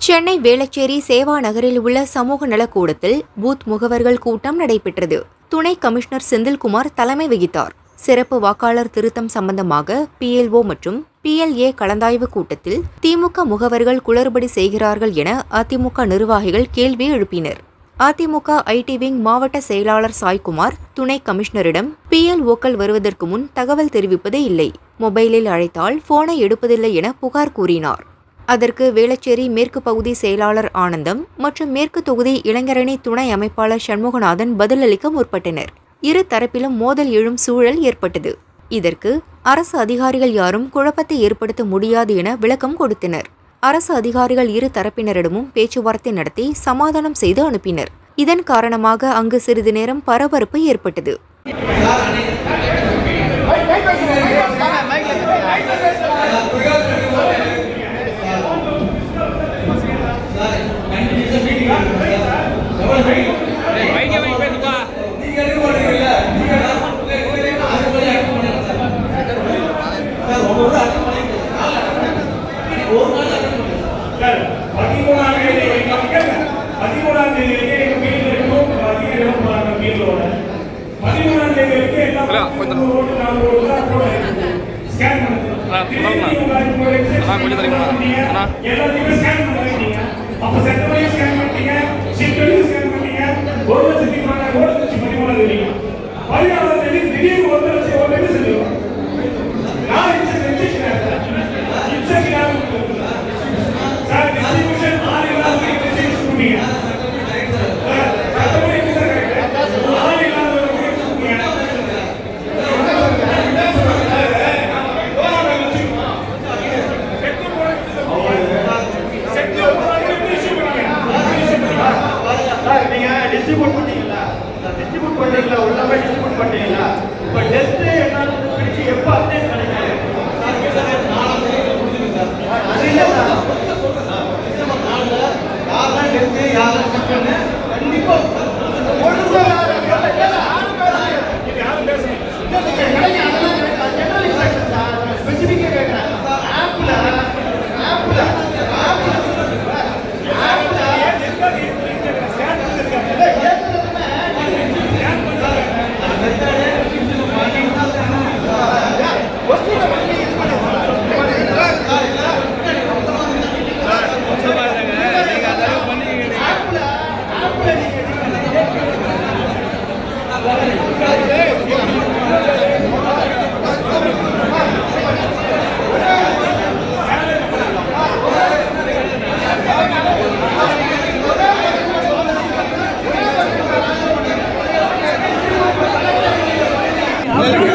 சென்னை வேளச்சேரி சேவா நகரில் உள்ள சமூக நலக்கூடத்தில் பூத் முகவர்கள் கூட்டம் நடைபெற்றது. துணை கமிஷனர் செந்தில்குமார் தலைமை வகித்தார். சிறப்பு வாக்காளர் திருத்தம் சம்பந்தமாக PLO மற்றும் PLA கலந்தாய்வு கூட்டத்தில் திமுக முகவர்கள் குளறுபடி செய்கிறார்கள் என அதிமுக நிர்வாகிகள் கேள்வி எழுப்பினர். அதிமுக IT விங் மாவட்ட செயலாளர் சாய்குமார் துணை கமிஷனரிடம் PLOக்கள் வருவதற்கு முன் தகவல் தெரிவிப்பதே இல்லை, மொபைலில் அழைத்தால் போனை எடுப்பதில்லை என புகார் கூறினார். அதற்கு வேளச்சேரி மேற்கு பகுதி செயலாளர் ஆனந்தம் மற்றும் மேற்கு தொகுதி இளைஞரணி துணை அமைப்பாளர் சண்முகநாதன் பதிலளிக்க முற்பட்டனர். இரு தரப்பிலும் மோதல் எழும் சூழல் ஏற்பட்டது. இதற்கு அரசு அதிகாரிகள் யாரும் குழப்பத்தை ஏற்படுத்த முடியாது என விளக்கம் கொடுத்தனர். அரசு அதிகாரிகள் இரு தரப்பினரிடமும் பேச்சுவார்த்தை நடத்தி சமாதானம் செய்து அனுப்பினர். இதன் காரணமாக அங்கு சிறிது நேரம் பரபரப்பு ஏற்பட்டது. Hello.